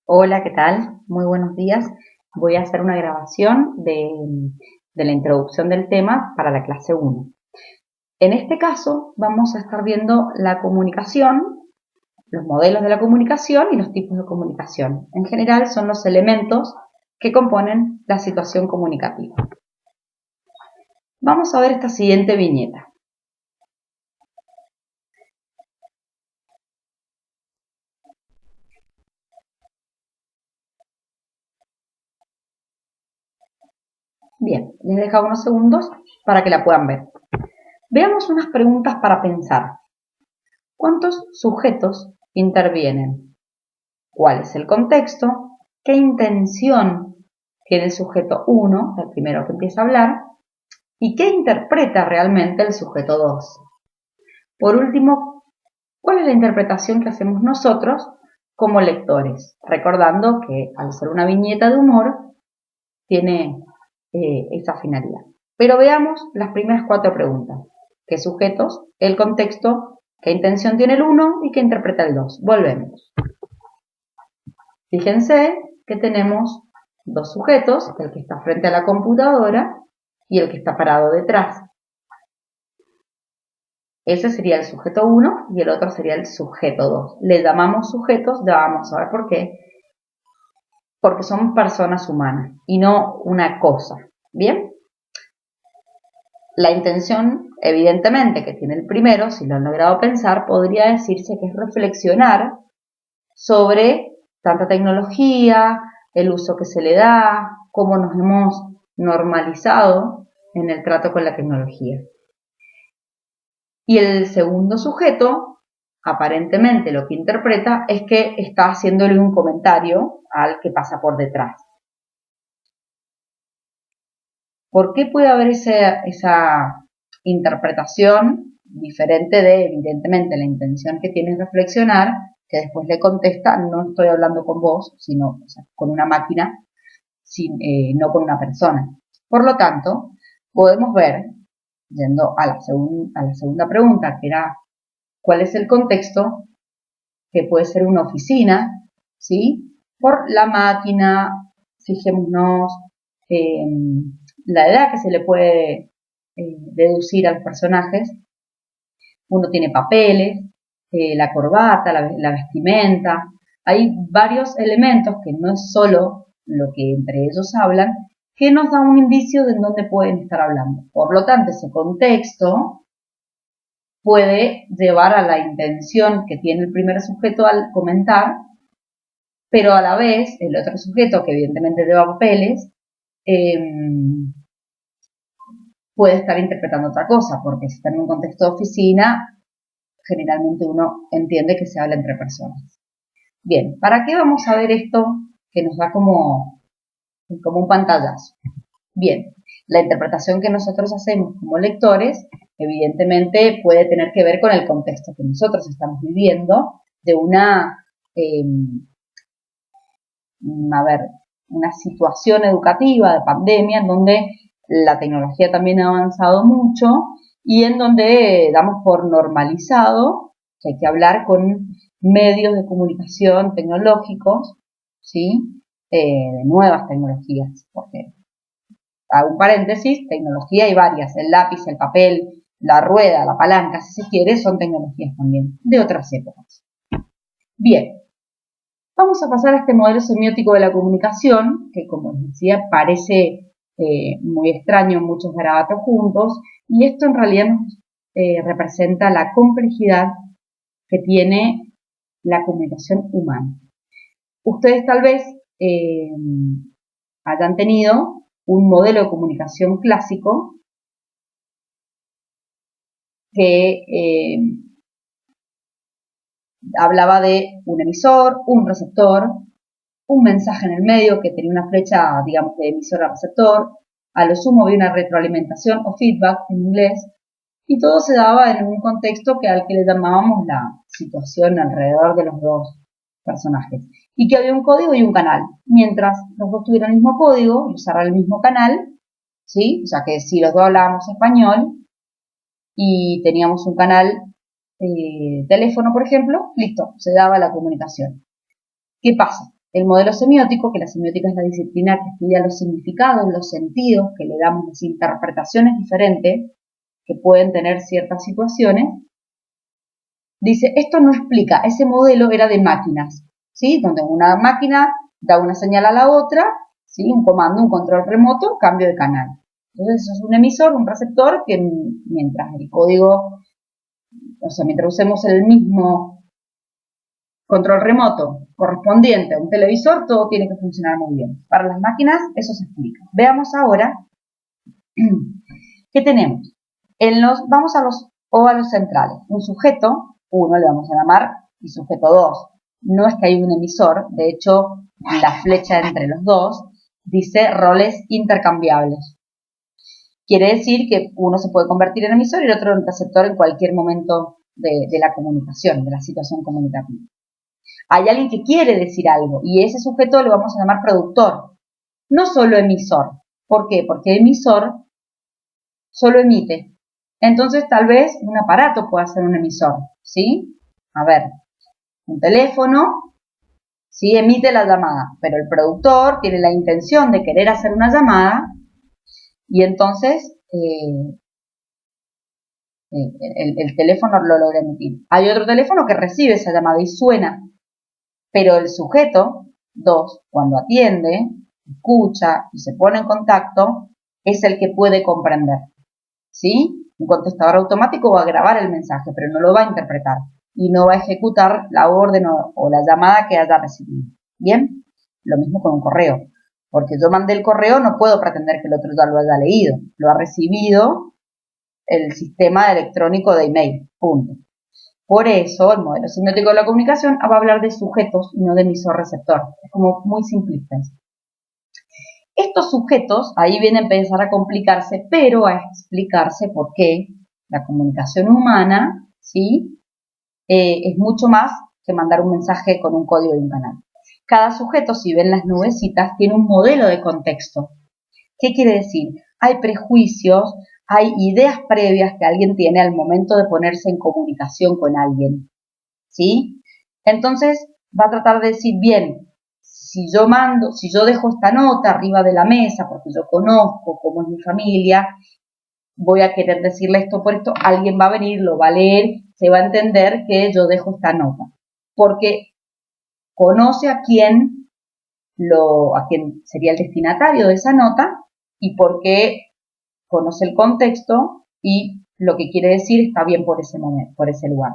Hola, ¿qué tal? Muy buenos días. Voy a hacer una grabación de la introducción del tema para la clase 1. En este caso vamos a estar viendo la comunicación, los modelos de la comunicación y los tipos de comunicación. En general son los elementos que componen la situación comunicativa. Vamos a ver esta siguiente viñeta. Bien, les dejo unos segundos para que la puedan ver. Veamos unas preguntas para pensar. ¿Cuántos sujetos intervienen? ¿Cuál es el contexto? ¿Qué intención tiene el sujeto 1, el primero que empieza a hablar? ¿Y qué interpreta realmente el sujeto 2? Por último, ¿cuál es la interpretación que hacemos nosotros como lectores? Recordando que al ser una viñeta de humor, tiene esa finalidad. Pero veamos las primeras 4 preguntas. ¿Qué sujetos? ¿El contexto? ¿Qué intención tiene el 1 y qué interpreta el 2? Volvemos. Fíjense que tenemos dos sujetos, el que está frente a la computadora y el que está parado detrás. Ese sería el sujeto 1 y el otro sería el sujeto 2. Le llamamos sujetos, ya vamos a ver por qué. Porque son personas humanas y no una cosa. ¿Bien? La intención, evidentemente, que tiene el primero, si lo han logrado pensar, podría decirse que es reflexionar sobre tanta tecnología, el uso que se le da, cómo nos hemos normalizado en el trato con la tecnología. Y el segundo sujeto, aparentemente lo que interpreta es que está haciéndole un comentario al que pasa por detrás. ¿Por qué puede haber esa interpretación diferente de, evidentemente, la intención que tiene reflexionar, que después le contesta, no estoy hablando con vos, sino con una máquina, no con una persona? Por lo tanto, podemos ver, yendo a la segunda pregunta, que era ¿cuál es el contexto? Que puede ser una oficina, ¿sí? Por la máquina, fijémonos la edad que se le puede deducir a los personajes. Uno tiene papeles, la corbata, la vestimenta. Hay varios elementos que no es solo lo que entre ellos hablan, que nos da un indicio de en dónde pueden estar hablando. Por lo tanto, ese contexto puede llevar a la intención que tiene el primer sujeto al comentar, pero a la vez el otro sujeto, que evidentemente lleva papeles, puede estar interpretando otra cosa, porque si está en un contexto de oficina, generalmente uno entiende que se habla entre personas. Bien, ¿para qué vamos a ver esto que nos da como un pantallazo? Bien, la interpretación que nosotros hacemos como lectores, evidentemente puede tener que ver con el contexto que nosotros estamos viviendo, de una situación educativa de pandemia en donde la tecnología también ha avanzado mucho y en donde damos por normalizado que hay que hablar con medios de comunicación tecnológicos, ¿sí? De nuevas tecnologías, porque hago un paréntesis, tecnología hay varias, el lápiz, el papel, la rueda, la palanca, si se quiere, son tecnologías también de otras épocas. Bien, vamos a pasar a este modelo semiótico de la comunicación, que como les decía parece muy extraño en muchos garabatos juntos, y esto en realidad nos representa la complejidad que tiene la comunicación humana. Ustedes tal vez hayan tenido un modelo de comunicación clásico que hablaba de un emisor, un receptor, un mensaje en el medio que tenía una flecha, digamos, de emisor a receptor, a lo sumo había una retroalimentación o feedback en inglés, y todo se daba en un contexto al que le llamábamos la situación alrededor de los dos personajes, y que había un código y un canal. Mientras los dos tuvieran el mismo código y usaran el mismo canal, ¿sí? O sea que si los dos hablábamos español y teníamos un canal teléfono, por ejemplo, listo, se daba la comunicación. ¿Qué pasa? el modelo semiótico, que la semiótica es la disciplina que estudia los significados, los sentidos, que le damos las interpretaciones diferentes que pueden tener ciertas situaciones, dice, esto no explica, ese modelo era de máquinas, ¿sí? Donde una máquina da una señal a la otra, ¿sí? Un comando, un control remoto, cambio de canal. Entonces eso es un emisor, un receptor, que mientras el código, o sea, mientras usemos el mismo control remoto correspondiente a un televisor, todo tiene que funcionar muy bien. Para las máquinas eso se explica. Veamos ahora qué tenemos. Vamos a los óvalos centrales. Un sujeto, 1 le vamos a llamar, y sujeto 2. No es que hay un emisor, de hecho la flecha entre los dos dice roles intercambiables. Quiere decir que uno se puede convertir en emisor y el otro en receptor en cualquier momento de la comunicación, de la situación comunicativa. Hay alguien que quiere decir algo y ese sujeto lo vamos a llamar productor, no solo emisor. ¿Por qué? Porque emisor solo emite. Entonces tal vez un aparato pueda ser un emisor, ¿sí? A ver, un teléfono, sí emite la llamada, pero el productor tiene la intención de querer hacer una llamada y entonces el teléfono lo logra emitir. Hay otro teléfono que recibe esa llamada y suena, pero el sujeto 2, cuando atiende, escucha y se pone en contacto, es el que puede comprender, ¿sí? Un contestador automático va a grabar el mensaje, pero no lo va a interpretar y no va a ejecutar la orden o la llamada que haya recibido. ¿Bien? Lo mismo con un correo, porque yo mandé el correo, no puedo pretender que el otro ya lo haya leído, lo ha recibido el sistema electrónico de email, punto. Por eso el modelo semiótico de la comunicación va a hablar de sujetos y no de emisor-receptor. Es como muy simplista. Estos sujetos, ahí viene a empezar a complicarse, pero a explicarse por qué la comunicación humana, ¿sí? Es mucho más que mandar un mensaje con un código de un canal. Cada sujeto, si ven las nubecitas, tiene un modelo de contexto. ¿Qué quiere decir? Hay prejuicios, hay ideas previas que alguien tiene al momento de ponerse en comunicación con alguien, ¿sí? Entonces va a tratar de decir, bien, si yo dejo esta nota arriba de la mesa porque yo conozco cómo es mi familia, voy a querer decirle esto por esto, alguien va a venir, lo va a leer, se va a entender que yo dejo esta nota, porque conoce a quién sería el destinatario de esa nota y porque conoce el contexto y lo que quiere decir está bien por ese momento, por ese lugar.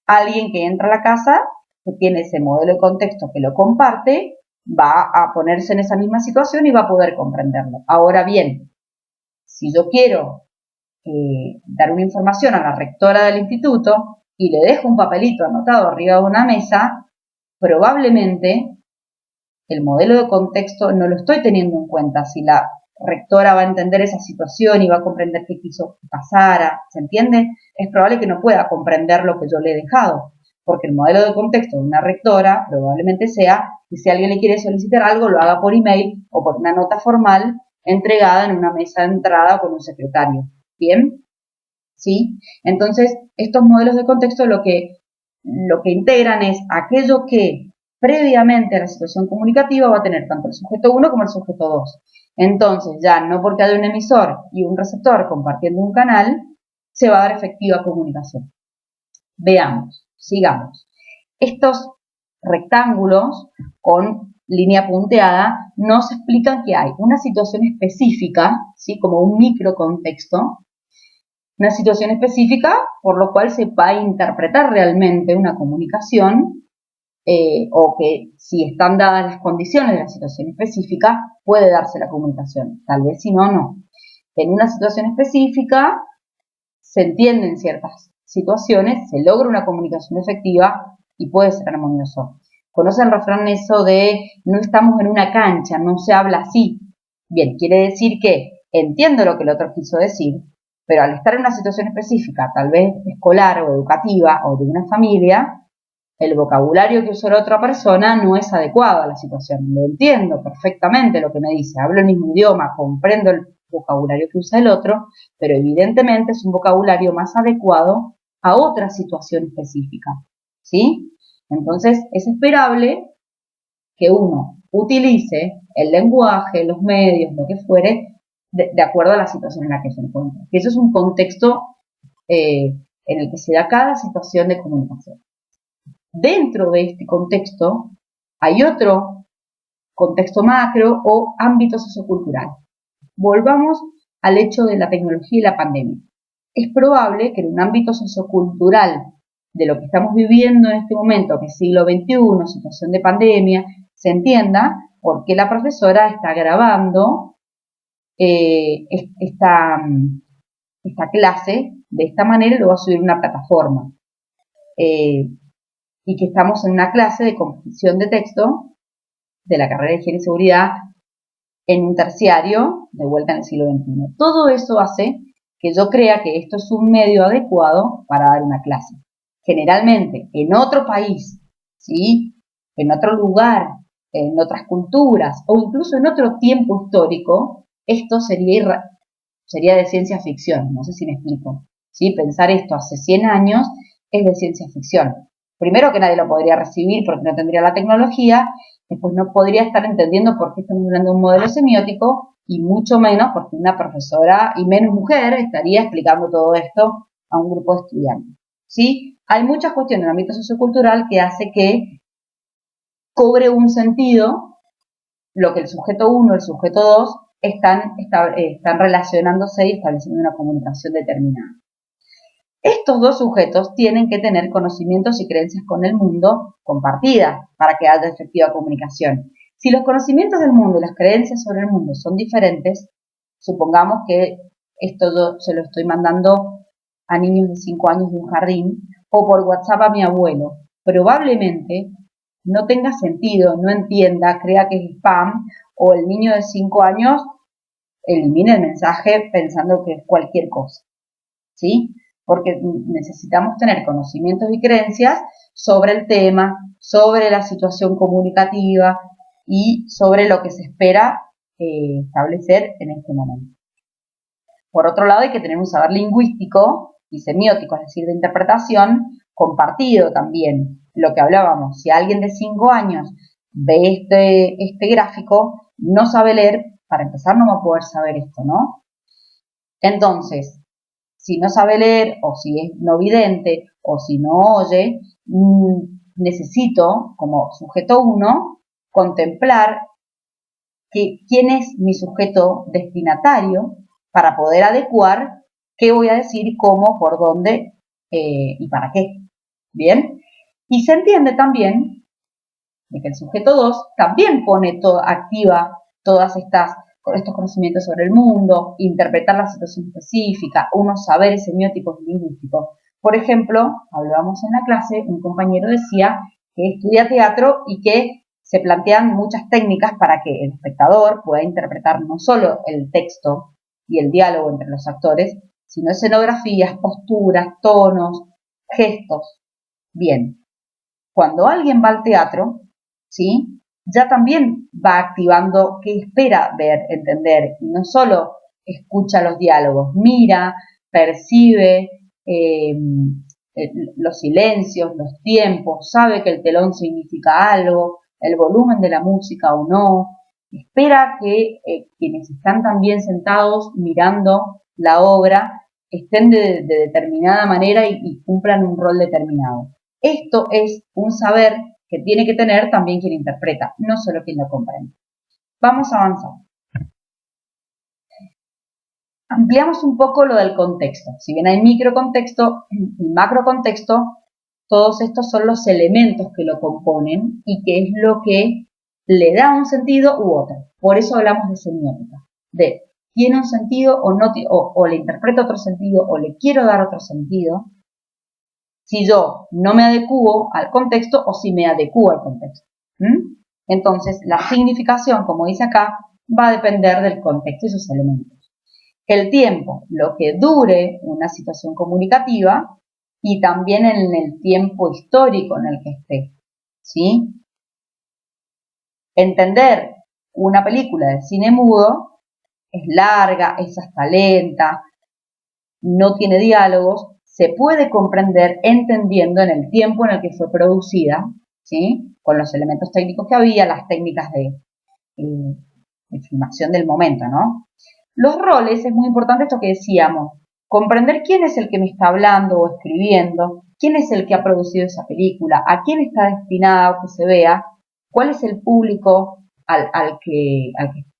Alguien que entra a la casa, que tiene ese modelo de contexto que lo comparte, va a ponerse en esa misma situación y va a poder comprenderlo. Ahora bien, si yo quiero dar una información a la rectora del instituto y le dejo un papelito anotado arriba de una mesa, probablemente el modelo de contexto no lo estoy teniendo en cuenta. Si la rectora va a entender esa situación y va a comprender qué quiso que pasara, ¿se entiende? Es probable que no pueda comprender lo que yo le he dejado, porque el modelo de contexto de una rectora probablemente sea que si alguien le quiere solicitar algo, lo haga por email o por una nota formal entregada en una mesa de entrada con un secretario. ¿Bien? ¿Sí? Entonces, estos modelos de contexto lo que integran es aquello que previamente a la situación comunicativa va a tener tanto el sujeto 1 como el sujeto 2. Entonces, ya no porque haya un emisor y un receptor compartiendo un canal, se va a dar efectiva comunicación. Veamos, sigamos. Estos rectángulos con línea punteada nos explican que hay una situación específica, ¿sí? Como un microcontexto, una situación específica por lo cual se va a interpretar realmente una comunicación o que si están dadas las condiciones de la situación específica puede darse la comunicación, tal vez si no, no. En una situación específica se entienden ciertas situaciones, se logra una comunicación efectiva y puede ser armonioso. ¿Conocen el refrán eso de no estamos en una cancha, no se habla así? Bien, quiere decir que entiendo lo que el otro quiso decir, pero al estar en una situación específica, tal vez escolar o educativa o de una familia, el vocabulario que usó la otra persona no es adecuado a la situación. Lo entiendo perfectamente lo que me dice, hablo el mismo idioma, comprendo el vocabulario que usa el otro, pero evidentemente es un vocabulario más adecuado a otra situación específica, ¿sí? Entonces es esperable que uno utilice el lenguaje, los medios, lo que fuere, de acuerdo a la situación en la que se encuentra. Y eso es un contexto en el que se da cada situación de comunicación. Dentro de este contexto hay otro contexto macro o ámbito sociocultural. Volvamos al hecho de la tecnología y la pandemia. Es probable que en un ámbito sociocultural de lo que estamos viviendo en este momento, que es siglo XXI, situación de pandemia, se entienda por qué la profesora está grabando esta clase de esta manera y lo va a subir a una plataforma. Y que estamos en una clase de composición de texto de la carrera de Higiene y Seguridad en un terciario, de vuelta en el siglo XXI. Todo eso hace que yo crea que esto es un medio adecuado para dar una clase. Generalmente, en otro país, ¿sí? En otro lugar, en otras culturas o incluso en otro tiempo histórico, esto sería de ciencia ficción. No sé si me explico. ¿Sí? Pensar esto hace 100 años es de ciencia ficción. Primero que nadie lo podría recibir porque no tendría la tecnología, después no podría estar entendiendo por qué estamos hablando de un modelo semiótico y mucho menos porque una profesora y menos mujer estaría explicando todo esto a un grupo de estudiantes. ¿Sí? Hay muchas cuestiones en el ámbito sociocultural que hace que cobre un sentido lo que el sujeto 1 y el sujeto 2 están relacionándose y estableciendo una comunicación determinada. Estos dos sujetos tienen que tener conocimientos y creencias con el mundo compartidas para que haya efectiva comunicación. Si los conocimientos del mundo y las creencias sobre el mundo son diferentes, supongamos que esto yo se lo estoy mandando a niños de 5 años de un jardín o por WhatsApp a mi abuelo, probablemente no tenga sentido, no entienda, crea que es spam o el niño de 5 años elimine el mensaje pensando que es cualquier cosa, ¿sí? Porque necesitamos tener conocimientos y creencias sobre el tema, sobre la situación comunicativa y sobre lo que se espera establecer en este momento. Por otro lado, hay que tener un saber lingüístico y semiótico, es decir, de interpretación, compartido también. Lo que hablábamos, si alguien de 5 años ve este gráfico, no sabe leer, para empezar no va a poder saber esto, ¿no? Entonces, si no sabe leer o si es no vidente o si no oye, necesito, como sujeto 1, contemplar quién es mi sujeto destinatario para poder adecuar qué voy a decir, cómo, por dónde y para qué. ¿Bien? Y se entiende también de que el sujeto 2 también activa todas estos conocimientos sobre el mundo, interpretar la situación específica, unos saberes semióticos y lingüísticos. Por ejemplo, hablábamos en la clase, un compañero decía que estudia teatro y que se plantean muchas técnicas para que el espectador pueda interpretar no solo el texto y el diálogo entre los actores, sino escenografías, posturas, tonos, gestos. Bien, cuando alguien va al teatro, ¿sí?, ya también va activando qué espera ver, entender, y no solo escucha los diálogos, mira, percibe los silencios, los tiempos, sabe que el telón significa algo, el volumen de la música o no, espera que quienes están también sentados mirando la obra estén de determinada manera y cumplan un rol determinado. Esto es un saber que tiene que tener también quien interpreta, no solo quien lo comprende. Vamos a avanzar. Ampliamos un poco lo del contexto. Si bien hay microcontexto y macrocontexto, todos estos son los elementos que lo componen y que es lo que le da un sentido u otro. Por eso hablamos de semiótica, de tiene un sentido o no, o le interpreto otro sentido o le quiero dar otro sentido, si yo no me adecuo al contexto o si me adecuo al contexto. Entonces, la significación, como dice acá, va a depender del contexto y sus elementos. El tiempo, lo que dure una situación comunicativa y también en el tiempo histórico en el que esté, ¿sí? Entender una película de cine mudo es larga, es hasta lenta, no tiene diálogos, se puede comprender entendiendo en el tiempo en el que fue producida, ¿sí? con los elementos técnicos que había, las técnicas de filmación del momento, ¿no? Los roles, es muy importante esto que decíamos, comprender quién es el que me está hablando o escribiendo, quién es el que ha producido esa película, a quién está destinada o que se vea, cuál es el público al que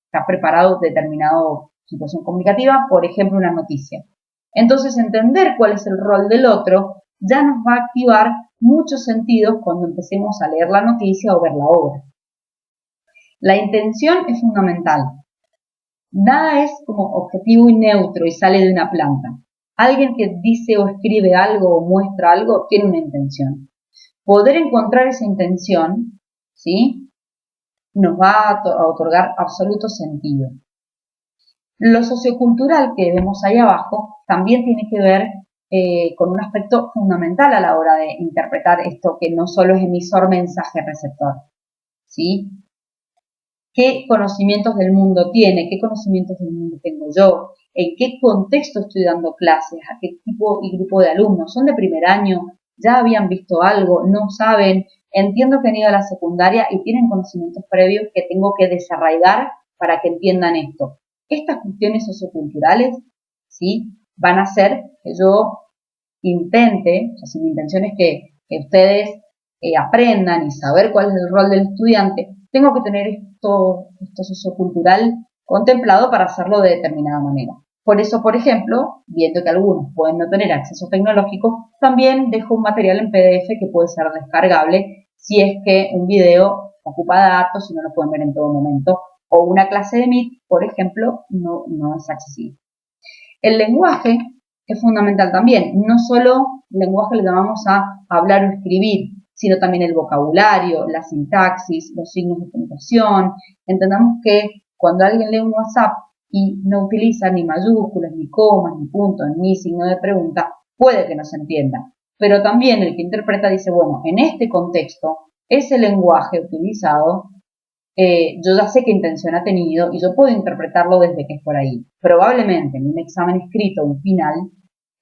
está preparado determinada situación comunicativa, por ejemplo, una noticia. Entonces, entender cuál es el rol del otro ya nos va a activar muchos sentidos cuando empecemos a leer la noticia o ver la obra. La intención es fundamental. Nada es como objetivo y neutro y sale de una planta. Alguien que dice o escribe algo o muestra algo tiene una intención. Poder encontrar esa intención, ¿sí?, nos va a otorgar absoluto sentido. Lo sociocultural que vemos ahí abajo también tiene que ver con un aspecto fundamental a la hora de interpretar esto que no solo es emisor, mensaje, receptor, ¿sí? ¿Qué conocimientos del mundo tiene? ¿Qué conocimientos del mundo tengo yo? ¿En qué contexto estoy dando clases? ¿A qué tipo y grupo de alumnos? ¿Son de primer año? ¿Ya habían visto algo? ¿No saben? Entiendo que han ido a la secundaria y tienen conocimientos previos que tengo que desarraigar para que entiendan esto. Estas cuestiones socioculturales, ¿sí?, van a hacer que yo intente, o sea, si mi intención es que ustedes aprendan y saber cuál es el rol del estudiante, tengo que tener esto sociocultural contemplado para hacerlo de determinada manera. Por eso, por ejemplo, viendo que algunos pueden no tener acceso tecnológico, también dejo un material en PDF que puede ser descargable si es que un video ocupa datos y no lo pueden ver en todo momento, o una clase de Meet, por ejemplo, no es accesible. El lenguaje es fundamental también. No solo lenguaje le llamamos a hablar o escribir, sino también el vocabulario, la sintaxis, los signos de puntuación. Entendamos que cuando alguien lee un WhatsApp y no utiliza ni mayúsculas, ni comas, ni puntos, ni signo de pregunta, puede que no se entienda. Pero también el que interpreta dice, bueno, en este contexto, ese lenguaje utilizado, yo ya sé qué intención ha tenido y yo puedo interpretarlo desde que es por ahí. Probablemente en un examen escrito, un final,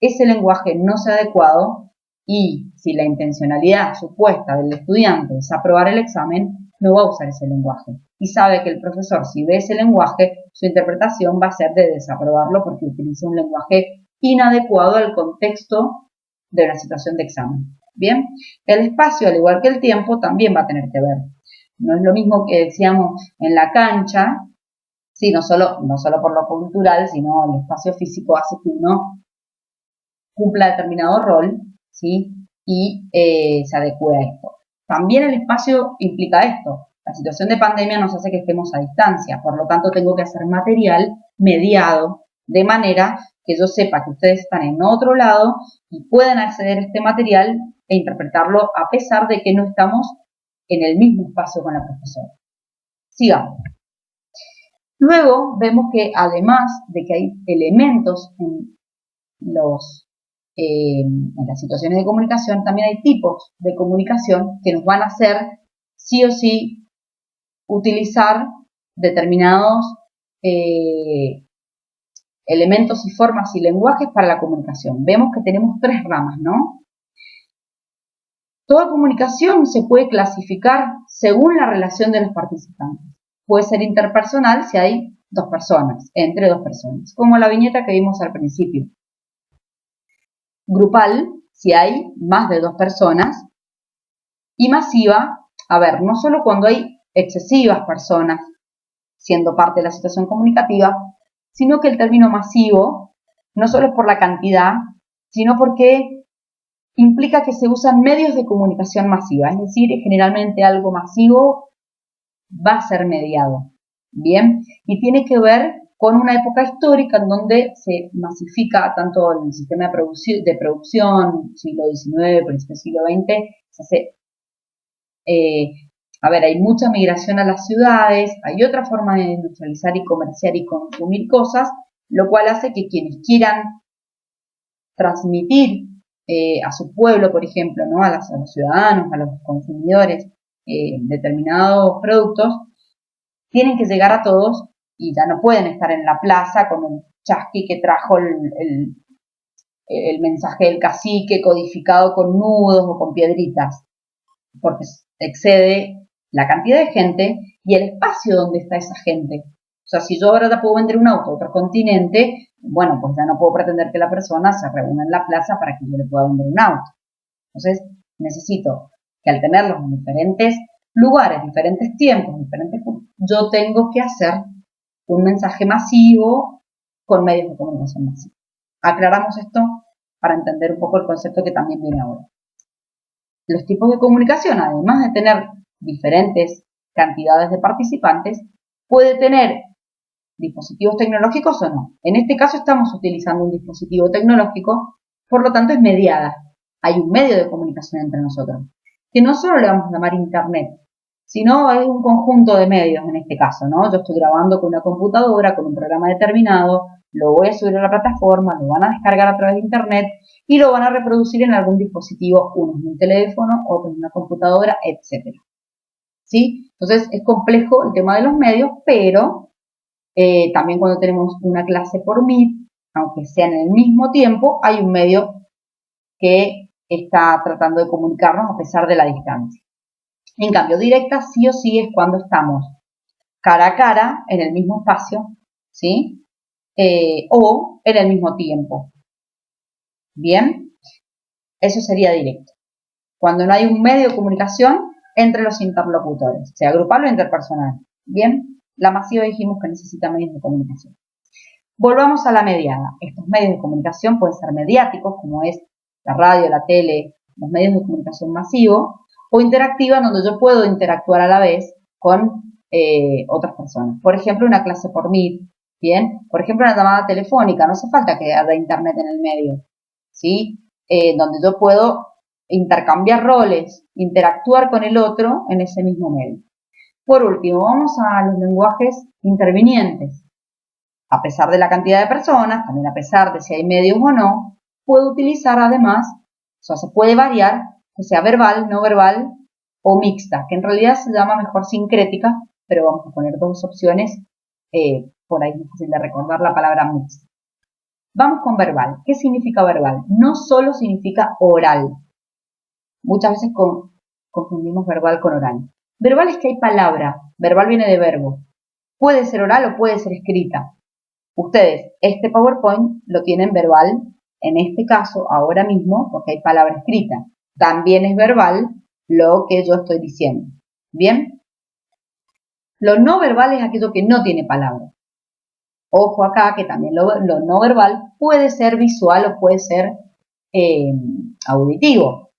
ese lenguaje no sea adecuado y si la intencionalidad supuesta del estudiante es aprobar el examen, no va a usar ese lenguaje. Y sabe que el profesor, si ve ese lenguaje, su interpretación va a ser de desaprobarlo porque utiliza un lenguaje inadecuado al contexto de la situación de examen. Bien, el espacio, al igual que el tiempo, también va a tener que ver. No es lo mismo que decíamos en la cancha, sí, no solo por lo cultural, sino el espacio físico hace que uno cumpla determinado rol, ¿sí?, y se adecue a esto. También el espacio implica esto. La situación de pandemia nos hace que estemos a distancia, por lo tanto tengo que hacer material mediado, de manera que yo sepa que ustedes están en otro lado y puedan acceder a este material e interpretarlo a pesar de que no estamos en el mismo espacio con la profesora. Sigamos. Luego vemos que además de que hay elementos en las situaciones de comunicación, también hay tipos de comunicación que nos van a hacer sí o sí utilizar determinados elementos y formas y lenguajes para la comunicación. Vemos que tenemos tres ramas, ¿no? Toda comunicación se puede clasificar según la relación de los participantes. Puede ser interpersonal si hay dos personas, entre dos personas, como la viñeta que vimos al principio. Grupal si hay más de dos personas. Y masiva, a ver, no solo cuando hay excesivas personas siendo parte de la situación comunicativa, sino que el término masivo no solo es por la cantidad, sino porque implica que se usan medios de comunicación masiva, es decir, generalmente algo masivo va a ser mediado, ¿bien? Y tiene que ver con una época histórica en donde se masifica tanto el sistema de producción, siglo XIX, principio del siglo XX, se hace, hay mucha migración a las ciudades, hay otra forma de industrializar y comerciar y consumir cosas, lo cual hace que quienes quieran transmitir a su pueblo, por ejemplo, ¿no?, a los ciudadanos, a los consumidores, determinados productos, tienen que llegar a todos y ya no pueden estar en la plaza con un chasqui que trajo el mensaje del cacique codificado con nudos o con piedritas, porque excede la cantidad de gente y el espacio donde está esa gente. O sea, si yo ahora te puedo vender un auto a otro continente, bueno, pues ya no puedo pretender que la persona se reúna en la plaza para que yo le pueda vender un auto. Entonces, necesito que al tenerlos en diferentes lugares, diferentes tiempos, diferentes puntos, yo tengo que hacer un mensaje masivo con medios de comunicación masivos. Aclaramos esto para entender un poco el concepto que también viene ahora. Los tipos de comunicación, además de tener diferentes cantidades de participantes, puede tener dispositivos tecnológicos o no. En este caso estamos utilizando un dispositivo tecnológico, por lo tanto es mediada. Hay un medio de comunicación entre nosotros, que no solo le vamos a llamar Internet, sino hay un conjunto de medios en este caso, ¿no? Yo estoy grabando con una computadora, con un programa determinado, lo voy a subir a la plataforma, lo van a descargar a través de Internet y lo van a reproducir en algún dispositivo, uno en un teléfono, otro en una computadora, etc. ¿Sí? Entonces es complejo el tema de los medios, pero también cuando tenemos una clase por Meet, aunque sean en el mismo tiempo, hay un medio que está tratando de comunicarnos a pesar de la distancia. En cambio, directa sí o sí es cuando estamos cara a cara en el mismo espacio, ¿sí? O en el mismo tiempo. Bien, eso sería directo. Cuando no hay un medio de comunicación entre los interlocutores, sea grupal o interpersonal. Bien, la masiva dijimos que necesita medios de comunicación. Volvamos a la mediada. Estos medios de comunicación pueden ser mediáticos, como es la radio, la tele, los medios de comunicación masivos, o interactiva, donde yo puedo interactuar a la vez con otras personas. Por ejemplo, una clase por Meet, ¿bien? Por ejemplo, una llamada telefónica, no hace falta que haya internet en el medio, ¿sí? Donde yo puedo intercambiar roles, interactuar con el otro en ese mismo medio. Por último, vamos a los lenguajes intervinientes. A pesar de la cantidad de personas, también a pesar de si hay medios o no, puedo utilizar además, o sea, se puede variar, que sea verbal, no verbal o mixta, que en realidad se llama mejor sincrética, pero vamos a poner dos opciones, por ahí es difícil de recordar la palabra mixta. Vamos con verbal. ¿Qué significa verbal? No solo significa oral. Muchas veces confundimos verbal con oral. Verbal es que hay palabra, verbal viene de verbo. Puede ser oral o puede ser escrita. Ustedes, este PowerPoint lo tienen verbal, en este caso, ahora mismo, porque hay palabra escrita. También es verbal lo que yo estoy diciendo. ¿Bien? Lo no verbal es aquello que no tiene palabra. Ojo acá que también lo no verbal puede ser visual o puede ser auditivo.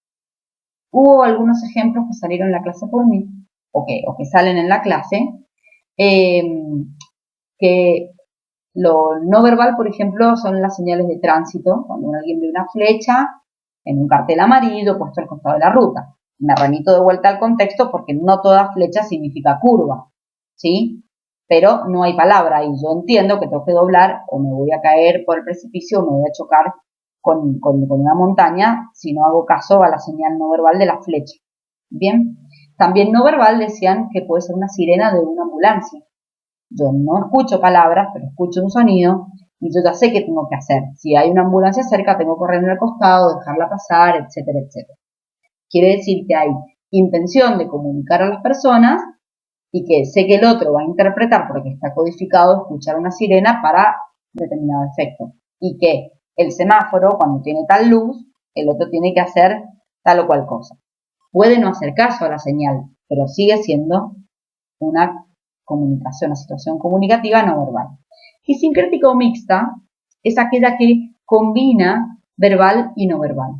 Hubo algunos ejemplos que salieron en la clase por mí, o que salen en la clase, que lo no verbal, por ejemplo, son las señales de tránsito, cuando alguien ve una flecha en un cartel amarillo puesto al costado de la ruta. Me remito de vuelta al contexto porque no toda flecha significa curva, ¿sí? Pero no hay palabra y yo entiendo que tengo que doblar o me voy a caer por el precipicio o me voy a chocar con una montaña si no hago caso a la señal no verbal de la flecha. Bien, también no verbal decían que puede ser una sirena de una ambulancia. Yo no escucho palabras, pero escucho un sonido y yo ya sé qué tengo que hacer. Si hay una ambulancia cerca, tengo que correr en el costado, dejarla pasar, etcétera, etcétera. Quiere decir que hay intención de comunicar a las personas y que sé que el otro va a interpretar porque está codificado escuchar una sirena para determinado efecto. Y que el semáforo, cuando tiene tal luz, el otro tiene que hacer tal o cual cosa. Puede no hacer caso a la señal, pero sigue siendo una comunicación, una situación comunicativa no verbal. Y sincrética o mixta es aquella que combina verbal y no verbal.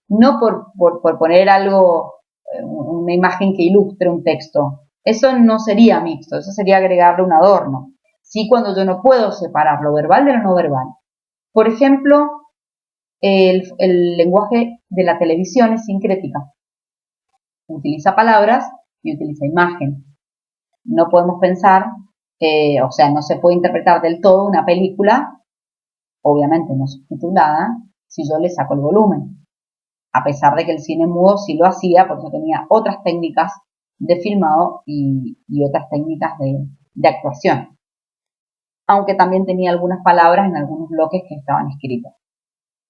No por poner algo, una imagen que ilustre un texto. Eso no sería mixto, eso sería agregarle un adorno. Sí, cuando yo no puedo separar lo verbal de lo no verbal. Por ejemplo, el lenguaje de la televisión es sincrética. Utiliza palabras y utiliza imagen. No podemos pensar, o sea, no se puede interpretar del todo una película, obviamente no subtitulada, si yo le saco el volumen. A pesar de que el cine mudo sí lo hacía, porque tenía otras técnicas de filmado y otras técnicas de actuación. Aunque también tenía algunas palabras en algunos bloques que estaban escritas.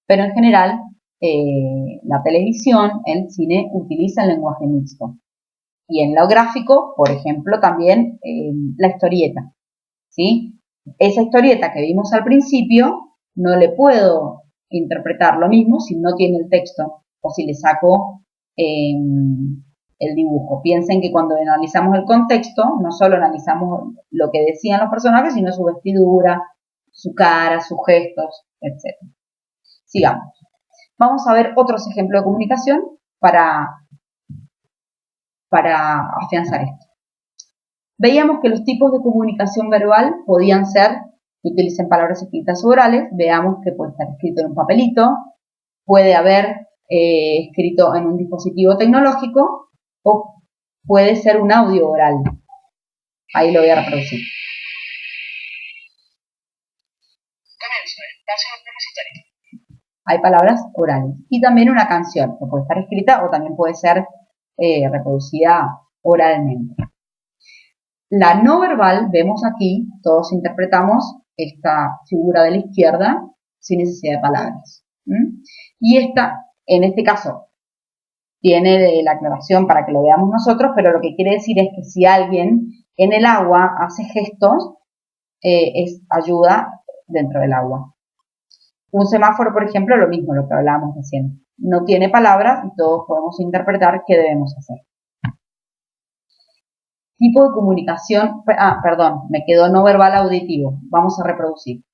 Pero en general, la televisión, el cine, utiliza el lenguaje mixto. Y en lo gráfico, por ejemplo, también la historieta, ¿sí? Esa historieta que vimos al principio, no le puedo interpretar lo mismo si no tiene el texto o si le saco el dibujo. Piensen que cuando analizamos el contexto, no solo analizamos lo que decían los personajes, sino su vestidura, su cara, sus gestos, etc. Sigamos. Vamos a ver otros ejemplos de comunicación para afianzar esto. Veíamos que los tipos de comunicación verbal podían ser que utilicen palabras escritas o orales. Veamos que puede estar escrito en un papelito, puede haber escrito en un dispositivo tecnológico o puede ser un audio oral. Ahí lo voy a reproducir. Hay palabras orales y también una canción que puede estar escrita o también puede ser reproducida oralmente. La no verbal, vemos aquí, todos interpretamos esta figura de la izquierda sin necesidad de palabras. Y esta, en este caso, tiene de la aclaración para que lo veamos nosotros, pero lo que quiere decir es que si alguien en el agua hace gestos, es ayuda dentro del agua. Un semáforo, por ejemplo, lo mismo, lo que hablábamos recién. No tiene palabras y todos podemos interpretar qué debemos hacer. Tipo de comunicación, perdón, me quedó no verbal auditivo. Vamos a reproducir.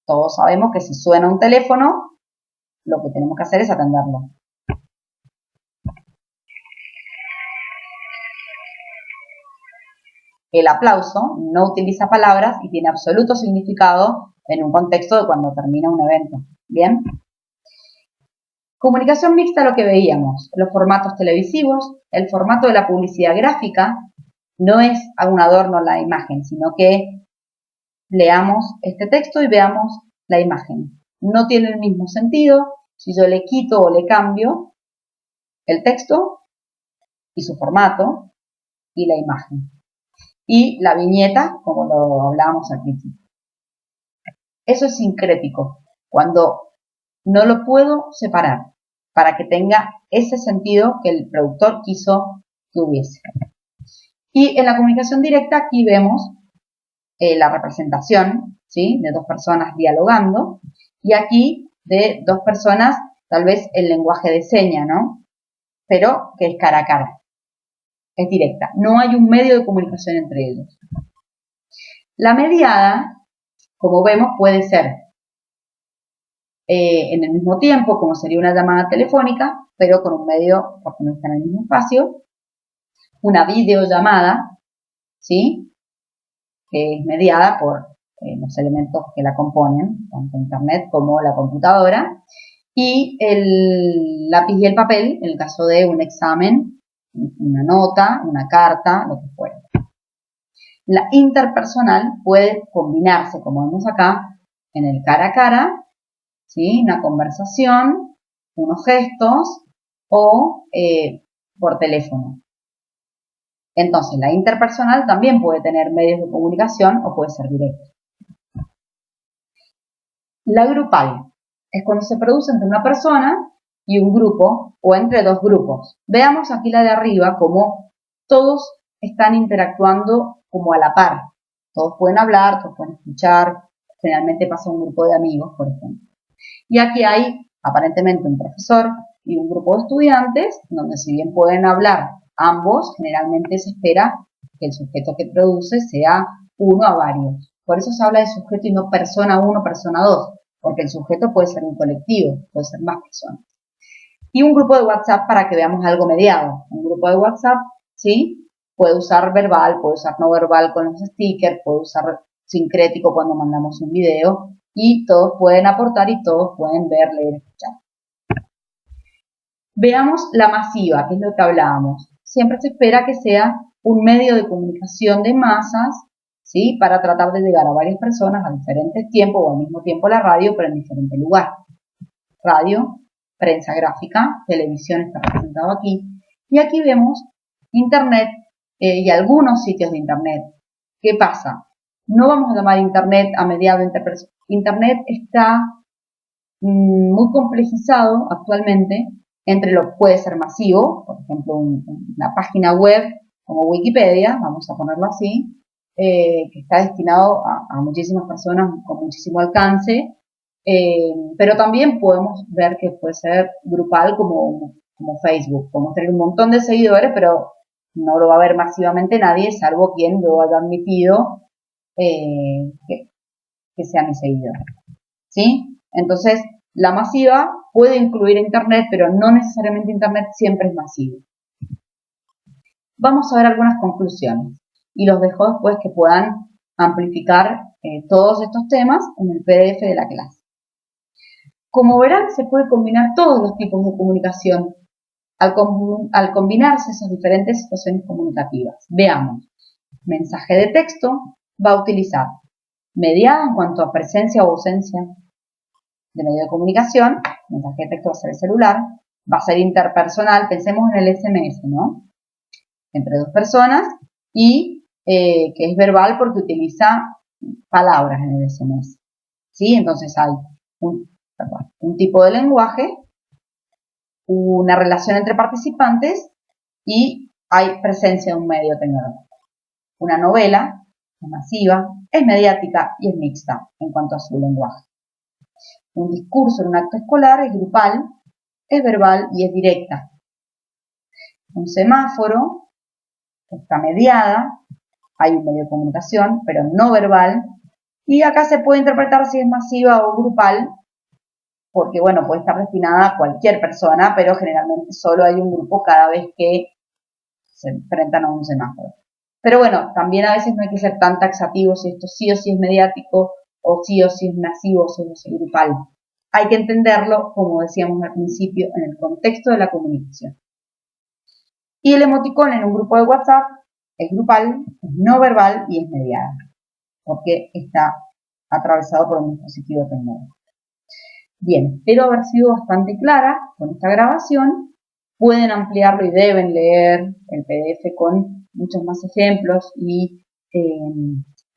Todos sabemos que si suena un teléfono, lo que tenemos que hacer es atenderlo. El aplauso no utiliza palabras y tiene absoluto significado en un contexto de cuando termina un evento. ¿Bien? Comunicación mixta, lo que veíamos, los formatos televisivos, el formato de la publicidad gráfica, no es un adorno la imagen, sino que leamos este texto y veamos la imagen. No tiene el mismo sentido si yo le quito o le cambio el texto y su formato y la imagen. Y la viñeta, como lo hablábamos al principio. Eso es sincrético, cuando no lo puedo separar para que tenga ese sentido que el productor quiso que hubiese. Y en la comunicación directa aquí vemos la representación, ¿sí?, de dos personas dialogando, y aquí de dos personas, tal vez el lenguaje de señas, ¿no? Pero que es cara a cara, es directa. No hay un medio de comunicación entre ellos. La mediada, como vemos, puede ser en el mismo tiempo, como sería una llamada telefónica, pero con un medio, porque no está en el mismo espacio, una videollamada, ¿sí?, que es mediada por los elementos que la componen, tanto internet como la computadora, y el lápiz y el papel, en el caso de un examen, una nota, una carta, lo que fuera. La interpersonal puede combinarse, como vemos acá, en el cara a cara, ¿sí?, una conversación, unos gestos o por teléfono. Entonces, la interpersonal también puede tener medios de comunicación o puede ser directo. La grupal es cuando se produce entre una persona y un grupo o entre dos grupos. Veamos aquí la de arriba como todos están interactuando como a la par. Todos pueden hablar, todos pueden escuchar. Generalmente pasa un grupo de amigos, por ejemplo. Y aquí hay aparentemente un profesor y un grupo de estudiantes, donde si bien pueden hablar ambos, generalmente se espera que el sujeto que produce sea uno a varios. Por eso se habla de sujeto y no persona 1, persona 2, porque el sujeto puede ser un colectivo, puede ser más personas. Y un grupo de WhatsApp para que veamos algo mediado. Un grupo de WhatsApp, ¿sí?, puede usar verbal, puede usar no verbal con los stickers, puede usar sincrético cuando mandamos un video, y todos pueden aportar y todos pueden ver, leer, escuchar. Veamos la masiva, que es lo que hablábamos. Siempre se espera que sea un medio de comunicación de masas, ¿sí?, para tratar de llegar a varias personas a diferentes tiempos o al mismo tiempo la radio, pero en diferentes lugares. Radio, prensa gráfica, televisión está representado aquí. Y aquí vemos internet y algunos sitios de internet. ¿Qué pasa? No vamos a llamar internet a mediado interpersonal. Internet está muy complejizado actualmente Entre lo puede ser masivo, por ejemplo, una página web como Wikipedia, vamos a ponerlo así, que está destinado a muchísimas personas con muchísimo alcance, pero también podemos ver que puede ser grupal como Facebook. Podemos tener un montón de seguidores, pero no lo va a ver masivamente nadie, salvo quien lo haya admitido que sea mi seguidor. ¿Sí? Entonces, la masiva puede incluir Internet, pero no necesariamente Internet siempre es masivo. Vamos a ver algunas conclusiones y los dejo después que puedan amplificar todos estos temas en el PDF de la clase. Como verán, se puede combinar todos los tipos de comunicación al combinarse esas diferentes situaciones comunicativas. Veamos, mensaje de texto va a utilizar mediada en cuanto a presencia o ausencia de medio de comunicación, mensaje de texto va a ser el celular, va a ser interpersonal, pensemos en el SMS, ¿no? Entre dos personas y que es verbal porque utiliza palabras en el SMS, ¿sí? Entonces hay un tipo de lenguaje, una relación entre participantes y hay presencia de un medio tecnológico. Una novela es masiva, es mediática y es mixta en cuanto a su lenguaje. Un discurso en un acto escolar es grupal, es verbal y es directa. Un semáforo está mediada, hay un medio de comunicación, pero no verbal, y acá se puede interpretar si es masiva o grupal, porque bueno, puede estar destinada a cualquier persona, pero generalmente solo hay un grupo cada vez que se enfrentan a un semáforo. Pero bueno, también a veces no hay que ser tan taxativo si esto sí o sí es mediático, o sí es masivo, o sí o sí grupal. Hay que entenderlo, como decíamos al principio, en el contexto de la comunicación. Y el emoticón en un grupo de WhatsApp es grupal, es no verbal y es mediada, porque está atravesado por un dispositivo tecnológico. Bien, espero haber sido bastante clara con esta grabación. Pueden ampliarlo y deben leer el PDF con muchos más ejemplos y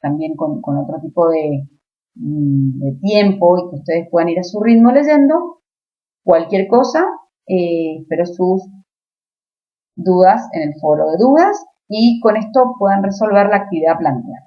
también con otro tipo de tiempo y que ustedes puedan ir a su ritmo leyendo. Cualquier cosa, espero sus dudas en el foro de dudas y con esto puedan resolver la actividad planteada.